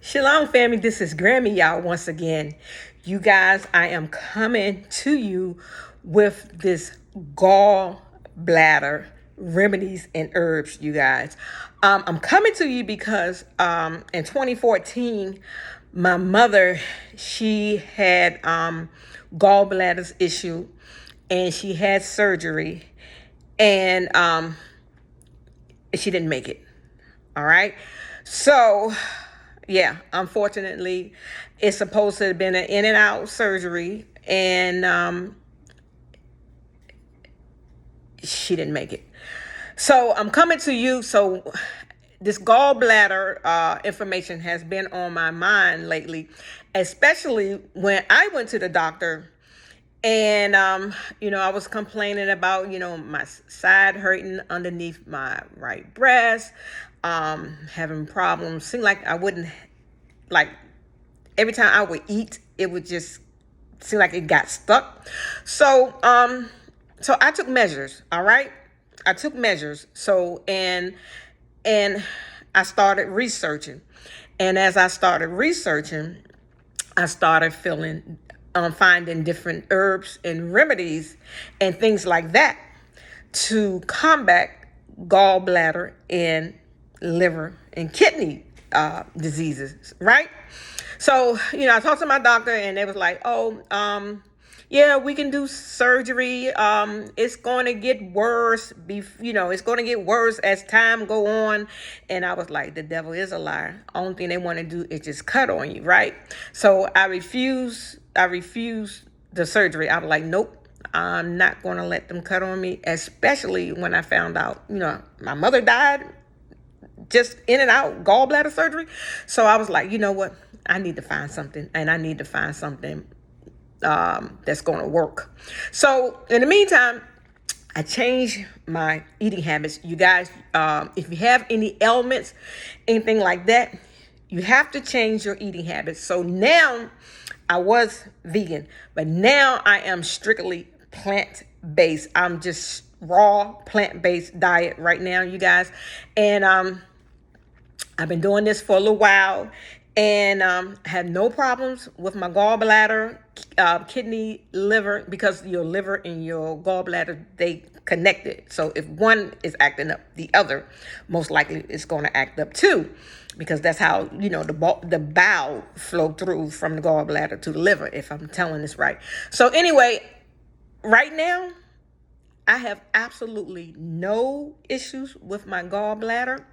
Shalom, family. This is Grammy, y'all, once again. You guys, I am coming to you with this gallbladder remedies and herbs, you guys. I'm coming to you because in 2014, my mother, she had gallbladders issue, and she had surgery, and she didn't make it. All right. So, yeah, unfortunately, it's supposed to have been an in and out surgery, and she didn't make it. So I'm coming to you. So this gallbladder information has been on my mind lately, especially when I went to the doctor. And, I was complaining about, my side hurting underneath my right breast, having problems. Seemed like I wouldn't, like, every time I would eat, it would just seem like it got stuck. So I took measures, all right? I took measures. And I started researching. And as I started researching, I started finding different herbs and remedies and things like that to combat gallbladder and liver and kidney diseases, right? So, I talked to my doctor, and they was like, yeah, we can do surgery. It's going to get worse. It's going to get worse as time go on. And I was like, the devil is a liar. Only thing they want to do is just cut on you, right? So I refused the surgery. I was like, nope, I'm not going to let them cut on me, especially when I found out, my mother died just in and out gallbladder surgery. So I was like, you know what? I need to find something, and I need to find something that's going to work. So in the meantime, I changed my eating habits. You guys, if you have any ailments, anything like that, you have to change your eating habits. So now I was vegan, but now I am strictly plant-based. I'm just raw plant-based diet right now, you guys. And I've been doing this for a little while, and had no problems with my gallbladder, kidney, liver, because your liver and your gallbladder, they connected. So if one is acting up, the other most likely is going to act up too, because that's how, the bowel flow through from the gallbladder to the liver, if I'm telling this right. So anyway, right now, I have absolutely no issues with my gallbladder.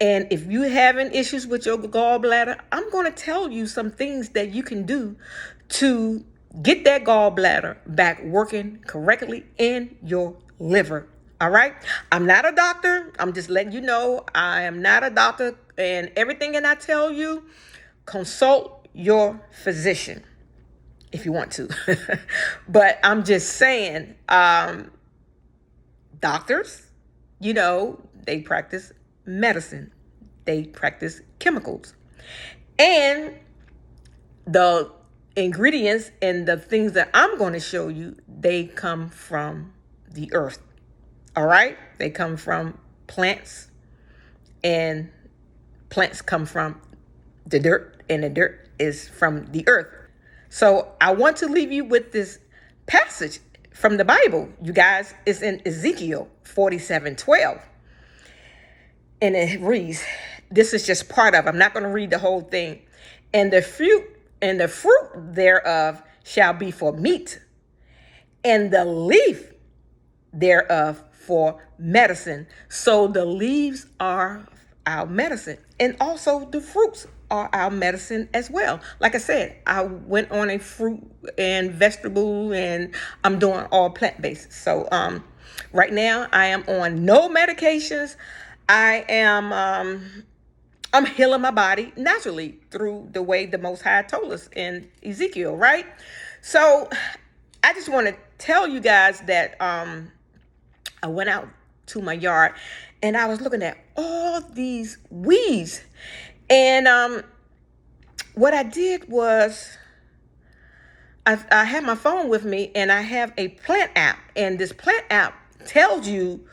And if you're having issues with your gallbladder, I'm going to tell you some things that you can do to get that gallbladder back working correctly in your liver. All right. I'm not a doctor. I'm just letting you know I am not a doctor. And everything that I tell you, consult your physician if you want to. But I'm just saying, doctors, they practice medicine, they practice chemicals, and the ingredients and the things that I'm going to show you, they come from the earth. All right, they come from plants, and plants come from the dirt, and the dirt is from the earth. So I want to leave you with this passage from the Bible, you guys. It's in Ezekiel 47:12. And it reads, this is just part of, I'm not going to read the whole thing. And the fruit thereof shall be for meat, and the leaf thereof for medicine. So the leaves are our medicine, and also the fruits are our medicine as well. Like I said, I went on a fruit and vegetable, and I'm doing all plant-based. So right now I am on no medications. I am I'm healing my body naturally through the way the Most High told us in Ezekiel, right? So I just want to tell you guys that I went out to my yard, and I was looking at all these weeds. And what I did was I had my phone with me, and I have a plant app, and this plant app tells you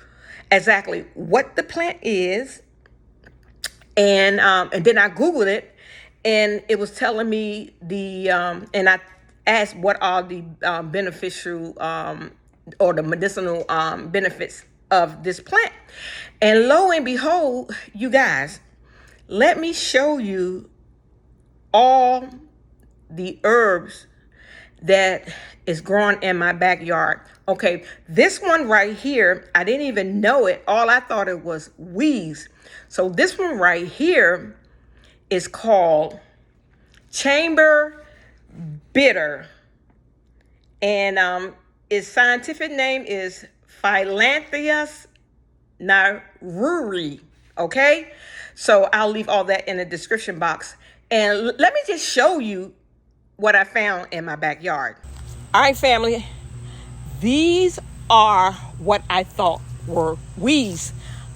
exactly what the plant is. And then I Googled it, and it was telling me and I asked what are the beneficial or the medicinal benefits of this plant. And lo and behold, you guys, let me show you all the herbs that is growing in my backyard. Okay, this one right here, I didn't even know it. All I thought it was weeds. So this one right here is called chamber bitter. And its scientific name is Phyllanthus naruri. Okay, so I'll leave all that in the description box. And let me just show you what I found in my backyard. All right, family. These are what I thought were weeds.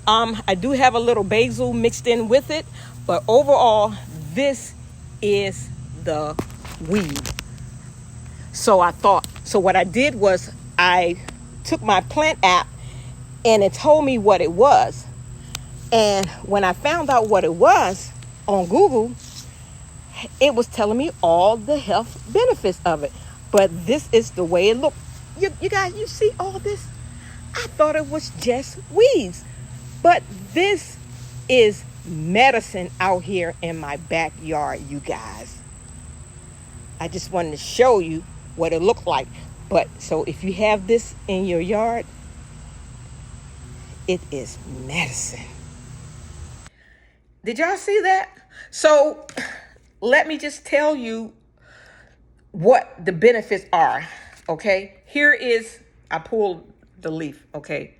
I do have a little basil mixed in with it, but overall, this is the weed. So what I did was I took my plant app and it told me what it was. And when I found out what it was on Google, it was telling me all the health benefits of it. But this is the way it looked. You guys, you see all this? I thought it was just weeds. But this is medicine out here in my backyard, you guys. I just wanted to show you what it looked like. But so if you have this in your yard, it is medicine. Did y'all see that? So let me just tell you what the benefits are, okay? Here is, I pulled the leaf, okay?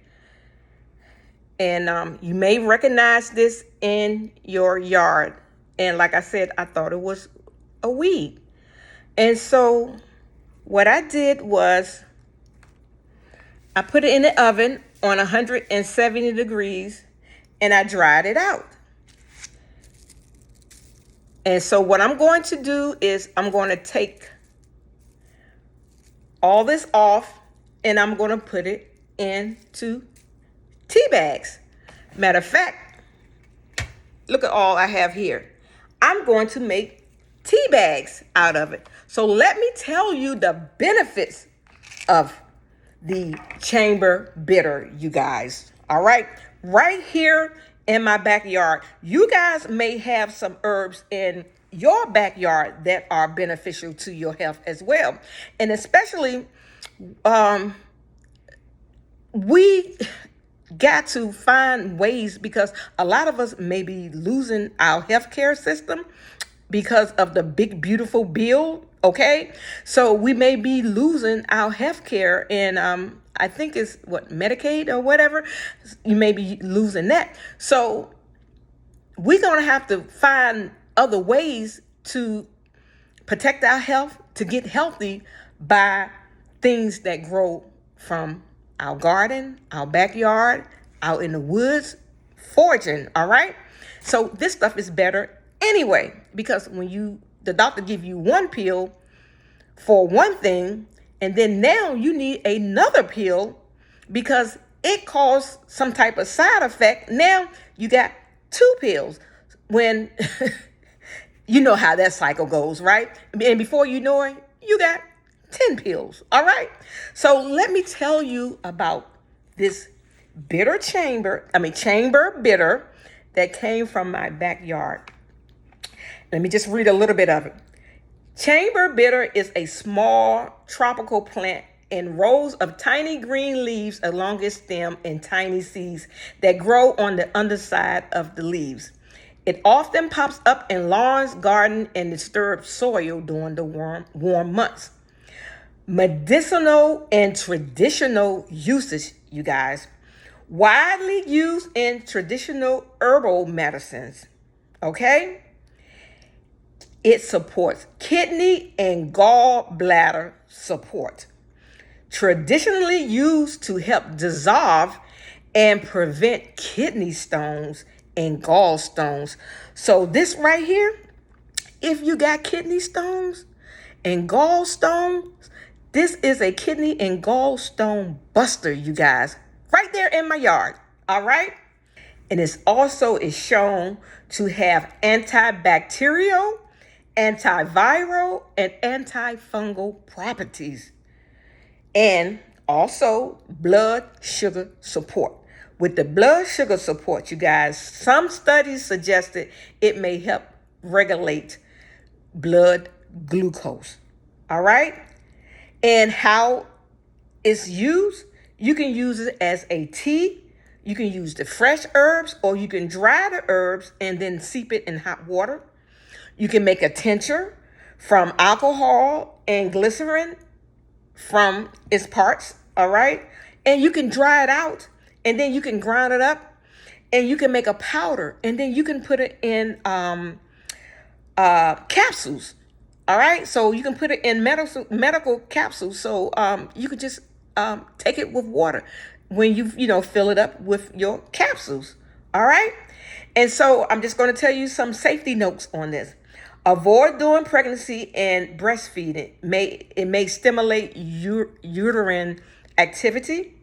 And you may recognize this in your yard. And like I said, I thought it was a weed. And so what I did was I put it in the oven on 170 degrees and I dried it out. And so what I'm going to do is I'm going to take all this off and I'm going to put it into tea bags. Matter of fact, look at all I have here. I'm going to make tea bags out of it. So let me tell you the benefits of the chamber bitter, you guys. All right. Right here in my backyard. You guys may have some herbs in your backyard that are beneficial to your health as well. And especially, we got to find ways, because a lot of us may be losing our healthcare system because of the big, beautiful bill. Okay. So we may be losing our healthcare, and I think it's Medicaid or whatever. You may be losing that. So we're going to have to find other ways to protect our health, to get healthy by things that grow from our garden, our backyard, out in the woods, foraging. All right. So this stuff is better anyway, because when the doctor give you one pill for one thing, and then now you need another pill because it caused some type of side effect. Now you got two pills when you know how that cycle goes, right? And before you know it, you got 10 pills. All right. So let me tell you about this chamber bitter that came from my backyard. Let me just read a little bit of it. Chamber bitter is a small tropical plant in rows of tiny green leaves along its stem and tiny seeds that grow on the underside of the leaves. It often pops up in lawns, gardens, and disturbed soil during the warm months. Medicinal and traditional usage, you guys. Widely used in traditional herbal medicines. Okay? It supports kidney and gallbladder support. Traditionally used to help dissolve and prevent kidney stones and gallstones. So this right here, if you got kidney stones and gallstones, this is a kidney and gallstone buster, you guys. Right there in my yard. All right? And it's also is shown to have antibacterial antiviral and antifungal properties, and also blood sugar support. With the blood sugar support, you guys, some studies suggested it may help regulate blood glucose. All right? And how it's used, you can use it as a tea. You can use the fresh herbs, or you can dry the herbs and then steep it in hot water. You can make a tincture from alcohol and glycerin from its parts, all right? And you can dry it out, and then you can grind it up, and you can make a powder, and then you can put it in capsules, all right? So you can put it in medical capsules. So you could just take it with water when you fill it up with your capsules, all right? And so I'm just going to tell you some safety notes on this. Avoid during pregnancy and breastfeeding. It may stimulate uterine activity.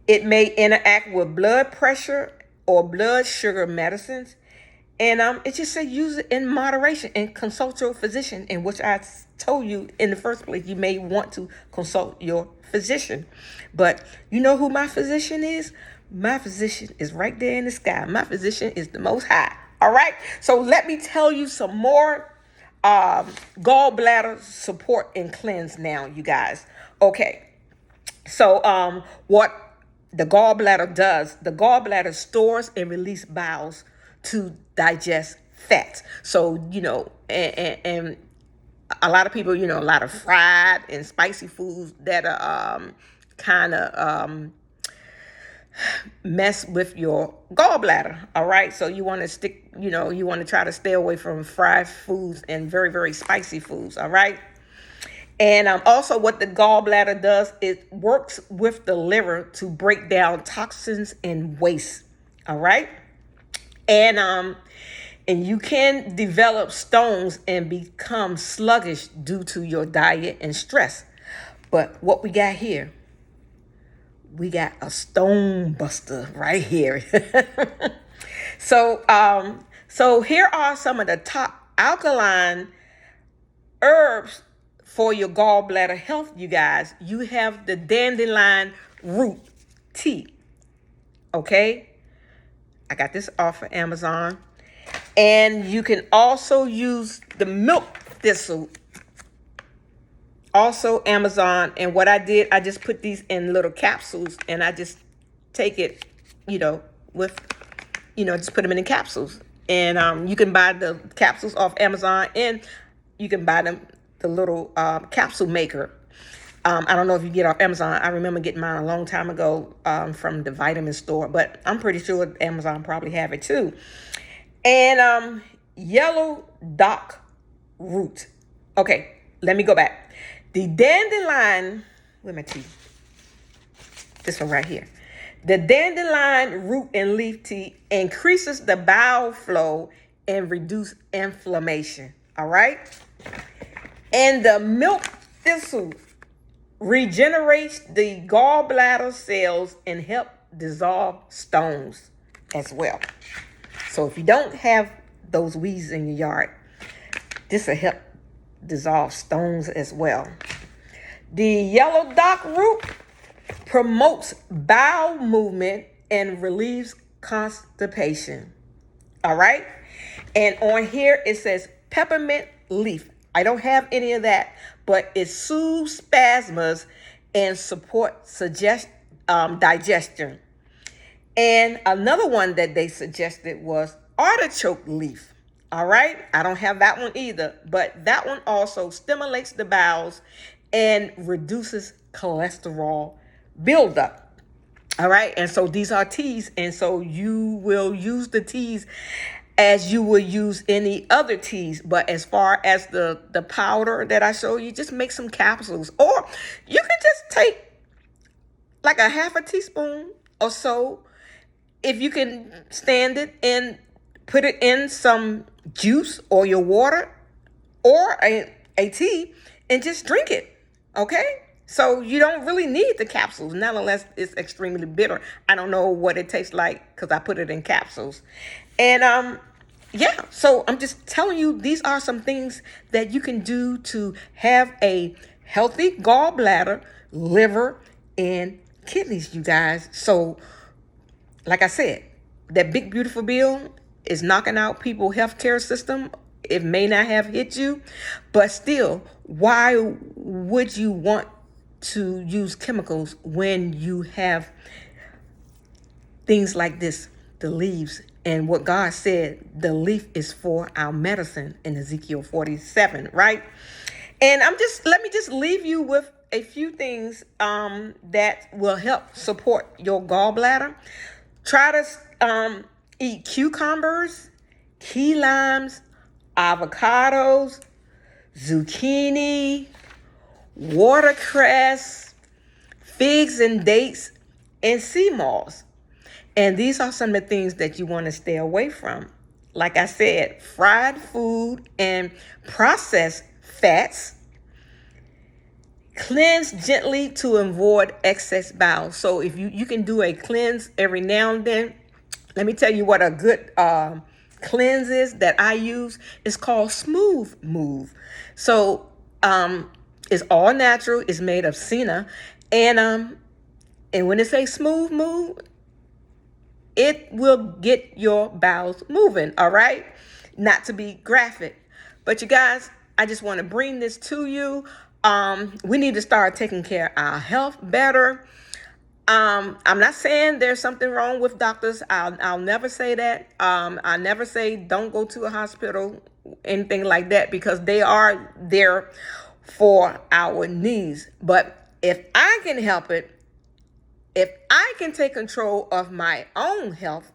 It may interact with blood pressure or blood sugar medicines. And it just says use it in moderation and consult your physician, in which I told you in the first place, you may want to consult your physician. But you know who my physician is? My physician is right there in the sky. My physician is the Most High. All right. So let me tell you some more gallbladder support and cleanse now, you guys. Okay. So what the gallbladder does, the gallbladder stores and releases bowels to digest fats. So, and a lot of people, a lot of fried and spicy foods that are kind of mess with your gallbladder. All right. So you want to you want to try to stay away from fried foods and very, very spicy foods. All right. And also what the gallbladder does, it works with the liver to break down toxins and waste. All right. And you can develop stones and become sluggish due to your diet and stress. But what we got here, we got a stone buster right here. So here are some of the top alkaline herbs for your gallbladder health, you guys. You have the dandelion root tea. Okay? I got this off of Amazon. And you can also use the milk thistle. Also Amazon. And what I did, I just put these in little capsules, and I just take it, just put them in the capsules. And you can buy the capsules off Amazon, and you can buy them the little capsule maker. I don't know if you get off Amazon. I remember getting mine a long time ago from the vitamin store, but I'm pretty sure Amazon probably have it too. And yellow dock root. Okay, let me go back. The dandelion, where's my tea? This one right here. The dandelion root and leaf tea increases the bowel flow and reduce inflammation. All right. And the milk thistle regenerates the gallbladder cells and help dissolve stones as well. So if you don't have those weeds in your yard, this will help dissolve stones as well. The yellow dock root promotes bowel movement and relieves constipation. All right. And on here it says peppermint leaf. I don't have any of that, but it soothes spasms and supports digestion. And another one that they suggested was artichoke leaf. All right. I don't have that one either, but that one also stimulates the bowels and reduces cholesterol buildup. All right. And so these are teas. And so you will use the teas as you would use any other teas. But as far as the powder that I show you, just make some capsules, or you can just take like a half a teaspoon or so, if you can stand it, and put it in some juice or your water or a tea and just drink it. Okay. So you don't really need the capsules, not unless it's extremely bitter. I don't know what it tastes like because I put it in capsules. And yeah, so I'm just telling you, these are some things that you can do to have a healthy gallbladder, liver, and kidneys, you guys. So, like I said, that big beautiful bill is knocking out people's healthcare system. It may not have hit you, but still, why would you want to use chemicals when you have things like this, the leaves? And what God said, the leaf is for our medicine in Ezekiel 47, right? And let me just leave you with a few things that will help support your gallbladder. Try to eat cucumbers, key limes, avocados, zucchini, watercress, figs and dates, and sea moss. And these are some of the things that you want to stay away from. Like I said, fried food and processed fats. Cleanse gently to avoid excess bowel. So if you can do a cleanse every now and then. Let me tell you what a good cleanse is that I use. It's called Smooth Move. So it's all natural. It's made of senna. And when it says Smooth Move, it will get your bowels moving, all right? Not to be graphic. But you guys, I just want to bring this to you. We need to start taking care of our health better. I'm not saying there's something wrong with doctors. I'll never say that. I never say don't go to a hospital, anything like that, because they are there for our needs. But if I can help it, if I can take control of my own health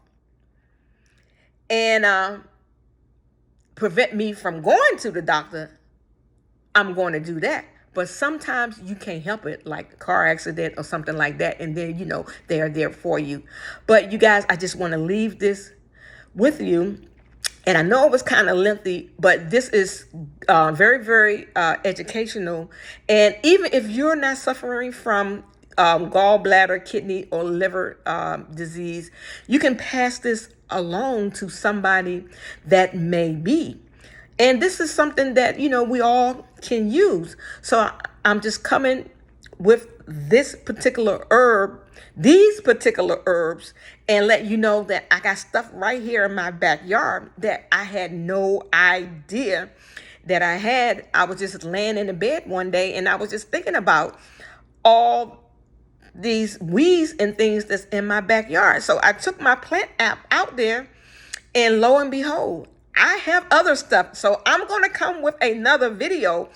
and prevent me from going to the doctor, I'm going to do that. But sometimes you can't help it, like a car accident or something like that. And then, they are there for you. But you guys, I just want to leave this with you. And I know it was kind of lengthy, but this is very, very educational. And even if you're not suffering from gallbladder, kidney, or liver disease, you can pass this along to somebody that may be. And this is something that, we all can use. So I'm just coming with these particular herbs, and let you know that I got stuff right here in my backyard that I had no idea that I had. I was just laying in the bed one day and I was just thinking about all these weeds and things that's in my backyard. So I took my plant app out there, and lo and behold, I have other stuff. So I'm going to come with another video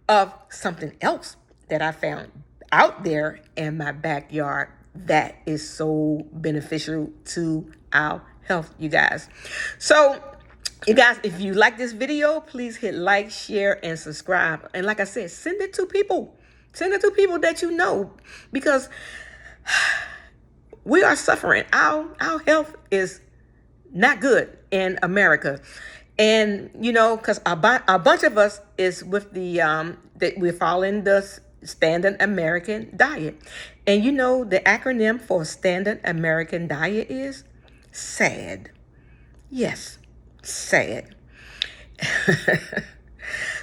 of something else that I found out there in my backyard that is so beneficial to our health, you guys. So, you guys, if you like this video, please hit like, share, and subscribe. And like I said, send it to people. Send it to people that you know, because we are suffering. Our health is not good in America. And, because a bunch of us is with that we're following the Standard American Diet. And the acronym for Standard American Diet is SAD. Yes, SAD.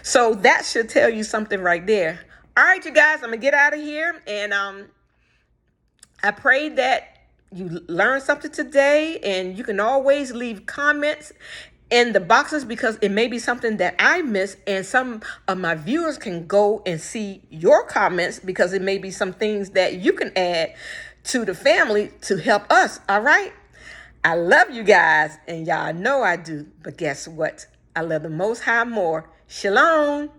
So that should tell you something right there. All right, you guys, I'm going to get out of here. And I pray that you learned something today. And you can always leave comments in the boxes, because it may be something that I missed, and some of my viewers can go and see your comments, because it may be some things that you can add to the family to help us. All right. I love you guys, and y'all know I do. But guess what? I love the Most High more. Shalom.